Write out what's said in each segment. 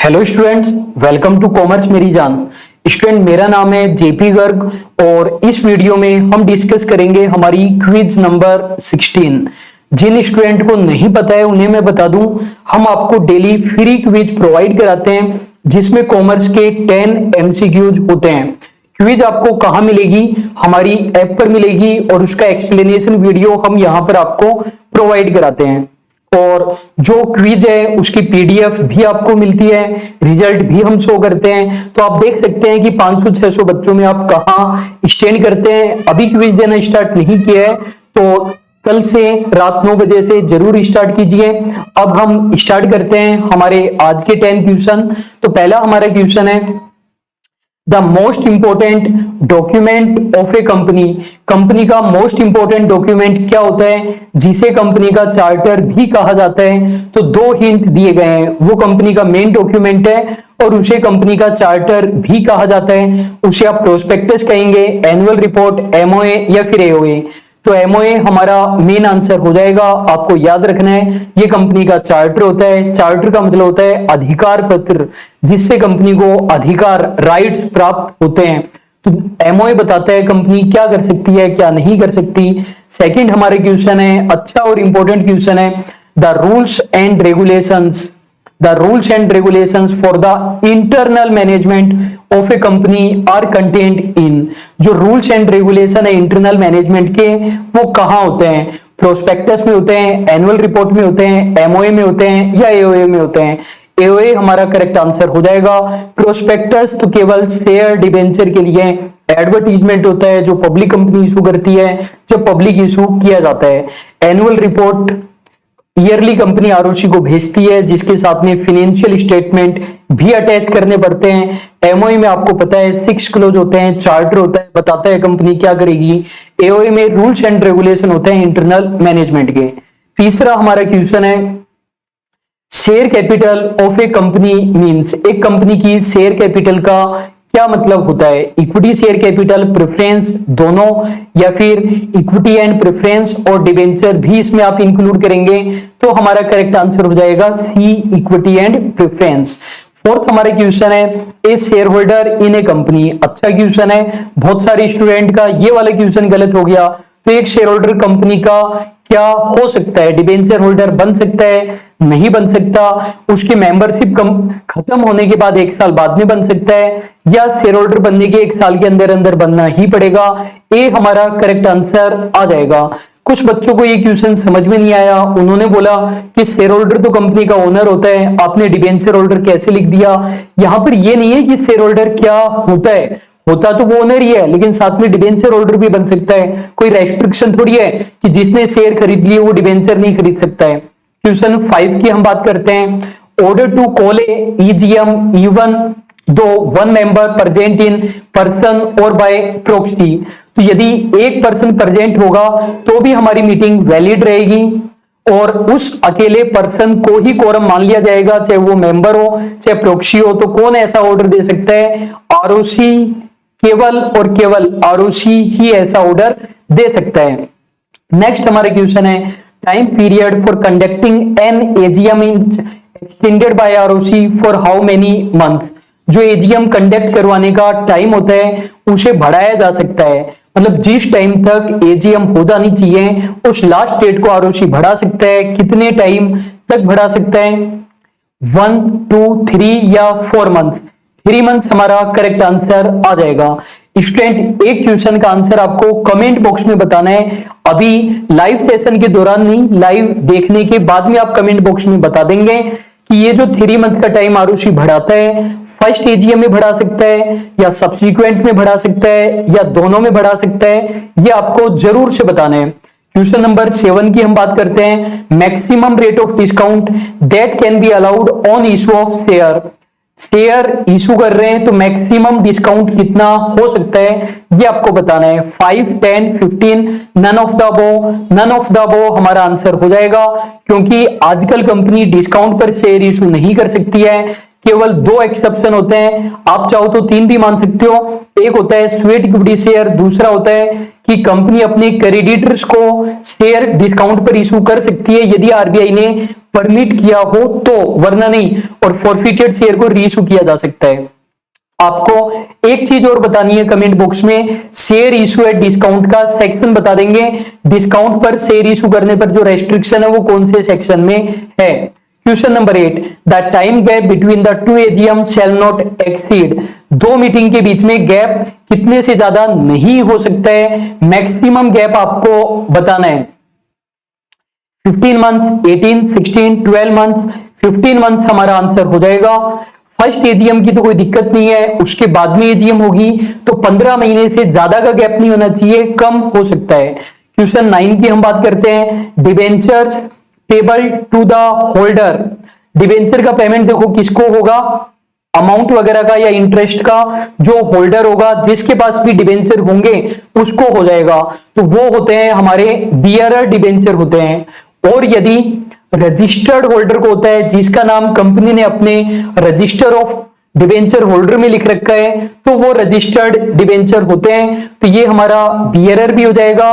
Hello students, welcome to commerce मेरी जान। Student, मेरा नाम है जेपी गर्ग और इस वीडियो में हम डिस्कस करेंगे हमारी क्विज नंबर 16। जिन स्टूडेंट को नहीं पता है उन्हें मैं बता दूं, हम आपको डेली फ्री क्विज प्रोवाइड कराते हैं जिसमें कॉमर्स के 10 एमसीक्यूज होते हैं। क्विज आपको कहां मिलेगी? हमारी ऐप पर मिलेगी और उसका एक्सप्लेनेशन वीडियो हम यहां पर आपको प्रोवाइड कराते हैं। और जो क्विज है उसकी पीडीएफ भी आपको मिलती है, रिजल्ट भी हम शो करते हैं। तो आप देख सकते हैं कि 500-600 बच्चों में आप कहां स्टैंड करते हैं। अभी क्विज देना स्टार्ट नहीं किया है तो कल से रात 9 बजे से जरूर स्टार्ट कीजिए। अब हम स्टार्ट करते हैं हमारे आज के 10 क्वेश्चन। तो पहला हमारा क्वेश्चन है, the most important document of A company. Company का मोस्ट इंपोर्टेंट डॉक्यूमेंट क्या होता है जिसे कंपनी का चार्टर भी कहा जाता है? तो दो हिंट दिए गए हैं। वो कंपनी का मेन डॉक्यूमेंट है और उसे कंपनी का चार्टर भी कहा जाता है। उसे आप प्रोस्पेक्टस कहेंगे, एनुअल रिपोर्ट, एमओए या फिर एओए। तो एमओए हमारा मेन आंसर हो जाएगा। आपको याद रखना है ये कंपनी का चार्टर होता है। चार्टर का मतलब होता है अधिकार पत्र, जिससे कंपनी को अधिकार, राइट्स प्राप्त होते हैं। तो एमओए बताता है कंपनी क्या कर सकती है, क्या नहीं कर सकती। सेकंड हमारा क्वेश्चन है, अच्छा और इंपॉर्टेंट क्वेश्चन है, the rules and regulations. The rules and regulations for the internal management of a company are contained in। जो रूल्स एंड रेगुलेशन है इंटरनल मैनेजमेंट के, वो कहाँ होते हैं? प्रोस्पेक्टस में होते हैं, एनुअल रिपोर्ट में होते हैं, एमओए में होते हैं या एओए में होते हैं? एओए हमारा करेक्ट आंसर हो जाएगा। प्रोस्पेक्टस तो केवल शेयर डिबेंचर के लिए एडवर्टीजमेंट होता है जो पब्लिक कंपनी इशू करती है जब पब्लिक इशू किया जाता है। Annual report yearly company ROC को भेजती है जिसके साथ में फाइनेंशियल स्टेटमेंट भी अटैच करने पड़ते हैं। एमओए में आपको पता है 6 क्लोज होते हैं, चार्टर होता है, बताता है कंपनी क्या करेगी। एओए में रूल्स एंड रेगुलेशन होते हैं इंटरनल मैनेजमेंट के। तीसरा हमारा क्वेश्चन है, share capital of A company means. एक कंपनी की शेयर कैपिटल का क्या मतलब होता है? इक्विटी शेयर कैपिटल, प्रेफरेंस, दोनों, या फिर इक्विटी एंड प्रेफरेंस और डिबेंचर भी इसमें आप इंक्लूड करेंगे? तो हमारा करेक्ट आंसर हो जाएगा C, equity and preference. Fourth हमारा क्वेश्चन है, a shareholder in a company. अच्छा क्वेश्चन है, बहुत सारे स्टूडेंट का ये वाला क्वेश्चन गलत हो गया। तो एक शेयर होल्डर कंपनी का क्या हो सकता है? डिबेंचर होल्डर बन सकता है, नहीं बन सकता, उसकी मेंबरशिप खत्म होने के बाद 1 साल बाद में बन सकता है, या शेयर होल्डर बनने के 1 साल के अंदर अंदर बनना ही पड़ेगा? ए हमारा करेक्ट आंसर आ जाएगा। कुछ बच्चों को ये क्वेश्चन समझ में नहीं आया। उन्होंने बोला कि शेयर होल्डर तो कंपनी का ओनर होता है, आपने डिबेंचर होल्डर कैसे लिख दिया? यहां पर ये नहीं है कि शेयर होल्डर क्या होता है, होता तो वो ओनर ही है लेकिन साथ में डिबेंचर होल्डर भी बन सकता है। कोई रेस्ट्रिक्शन थोड़ी है कि जिसने शेयर खरीद लिए वो डिबेंचर नहीं खरीद सकता है। क्वेश्चन 5 की हम बात करते हैं, order to call a EGM even though one member present in person और बाय प्रॉक्सी। तो यदि एक पर्सन प्रेजेंट होगा तो भी हमारी मीटिंग वैलिड रहेगी और उस अकेले पर्सन को ही कोरम मान लिया जाएगा, चाहे वो मेंबर हो चाहे प्रॉक्सी हो। तो कौन ऐसा ऑर्डर दे सकता है? आरओसी, केवल और केवल आरओसी ही ऐसा ऑर्डर दे सकता है। नेक्स्ट हमारा क्वेश्चन है, time period for conducting an AGM is extended by ROC for how many months. जो एजीएम कंडक्ट करवाने का टाइम होता है उसे बढ़ाया जा सकता है, मतलब जिस टाइम तक एजीएम हो जानी चाहिए उस लास्ट डेट को आरओसी बढ़ा सकता है। कितने टाइम तक बढ़ा सकता है? 1, 2, 3 या 4 मंथ? 3 मंथ्स हमारा करेक्ट आंसर आ जाएगा। स्टूडेंट, एक क्वेश्चन का आंसर आपको कमेंट बॉक्स में बताना है। अभी लाइव सेशन के दौरान नहीं, लाइव देखने के बाद में आप कमेंट बॉक्स में बता देंगे कि ये जो 3 मंथ का टाइम आरओसी बढ़ाता है, फर्स्ट एजीएम में बढ़ा सकता है या सब्सिक्वेंट में बढ़ा सकता है या दोनों में बढ़ा सकता है, ये आपको जरूर से बताना है। क्वेश्चन नंबर 7 की हम बात करते हैं, maximum rate of discount that can be allowed on issue of share. Share issue कर रहे हैं तो मैक्सिमम डिस्काउंट कितना हो सकता है ये आपको बताना है। 5, 10, 15, none of the above. None of the above हमारा आंसर हो जाएगा क्योंकि आजकल कंपनी डिस्काउंट पर शेयर इशू नहीं कर सकती है। केवल 2 एक्सेप्शन होते हैं, आप चाहो तो 3 भी मान सकते हो। एक होता है स्वेट इक्विटी शेयर, दूसरा होता है कि कंपनी अपने क्रेडिटर्स को शेयर डिस्काउंट पर इशू कर सकती है यदि आरबीआई ने परमिट किया हो तो, वरना नहीं, और फॉरफिटेड शेयर को रीइशू किया जा सकता है। आपको एक चीज और बतानी है कमेंट बॉक्स में, शेयर इशू एट डिस्काउंट का सेक्शन बता देंगे, डिस्काउंट पर शेयर इशू करने पर जो रेस्ट्रिक्शन है वो कौन से सेक्शन में है। Question number 8, the time gap between the 2 AGM shall not exceed, 2 meeting के बीच में गैप कितने से ज्यादा नहीं हो सकता है, मैक्सिमम गैप आपको बताना है। 15 मंथ, 18, 16, 12 मंथ, 15 मंथ हमारा आंसर हो जाएगा। फर्स्ट एजीएम की तो कोई दिक्कत नहीं है, उसके बाद में एजीएम होगी तो 15 महीने से ज्यादा का गैप नहीं होना चाहिए, कम हो सकता है। क्वेश्चन 9 की हम बात करते हैं, debentures payable to the holder, debenture का पेमेंट देखो किसको होगा, अमाउंट वगैरह का या इंटरेस्ट का जो होल्डर होगा, जिसके पास भी डिबेंचर होंगे उसको हो जाएगा, तो वो होते हैं हमारे बियरर डिबेंचर होते हैं। और यदि रजिस्टर्ड होल्डर को होता है जिसका नाम कंपनी ने अपने रजिस्टर ऑफ डिबेंचर होल्डर में लिख रखा है, तो वो रजिस्टर्ड डिबेंचर होते हैं, तो ये हमारा बियरर भी हो जाएगा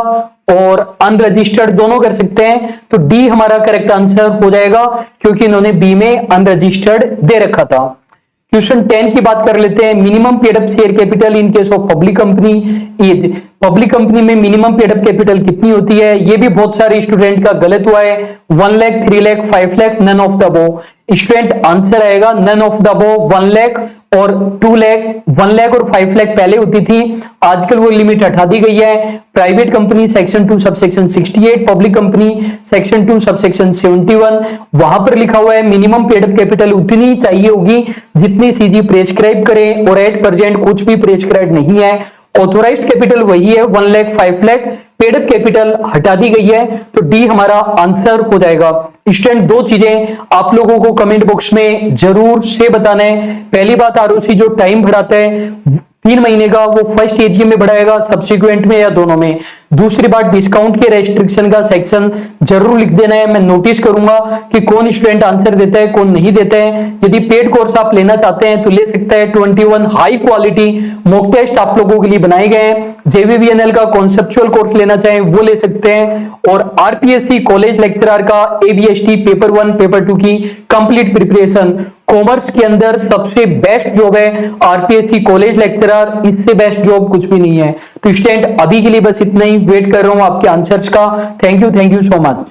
और अनरजिस्टर्ड दोनों कर सकते हैं, तो डी हमारा करेक्ट आंसर हो जाएगा क्योंकि इन्होंने बी में अनरजिस्टर्ड दे रखा था। क्वेश्चन 10 की बात कर लेते हैं, minimum paid up share capital in case of public company is, public company में मिनिमम पेड अप कैपिटल कितनी होती है, ये भी बहुत सारे स्टूडेंट का गलत हुआ है, 1 lakh, 3 lakh, 5 lakh, none of the above. Student answer आएगा none of the above, 1 lakh और 2 लाख, 1 लाख और 5 लाख पहले होती थी, आजकल वो लिमिट हटा दी गई है। Private company section 2 subsection 68, public company section 2 subsection 71, वहां पर लिखा हुआ है मिनिमम पेड अप कैपिटल उतनी चाहिए होगी जितनी सीजी प्रेस्क्राइब करे, और एट प्रेजेंट कुछ भी प्रेस्क्राइब नहीं है। ऑथोराइज्ड कैपिटल वही है 1 lakh, 5 lakh, paid up capital हटा दी गई है, तो डी हमारा आंसर हो जाएगा। स्टूडेंट 2 चीजें आप लोगों को कमेंट बॉक्स में जरूर से बताना है। पहली बात, आरओसी जो टाइम बढ़ाता है 3 महीने का, वो फर्स्ट एजीएम में बढ़ाएगा, सब्सिक्वेंट में या दोनों में। दूसरी बात, डिस्काउंट के रेस्ट्रिक्शन का सेक्शन जरूर लिख देना है, मैं नोटिस करूंगा कि कौन स्टूडेंट आंसर देता है कौन नहीं देता है। यदि पेड कोर्स आप लेना चाहते हैं तो ले सकता है, 21 हाई क्वालिटी मॉक टेस्ट आप लोगों के लिए बनाए गए हैं। जेवीवीएनएल का कॉन्सेप्चुअल कोर्स लेना चाहें वो ले सकते हैं, और आरपीएससी कॉलेज लेक्चरर का एबीएसटी पेपर 1 पेपर 2 की कंप्लीट प्रिपरेशन, कॉमर्स के अंदर सबसे बेस्ट जॉब है आरपीएससी कॉलेज लेक्चरर, इससे बेस्ट जॉब कुछ भी नहीं है। तो स्टूडेंट अभी के लिए बस इतना ही, वेट कर रहा हूं आपके आंसर्स का। Thank you so much.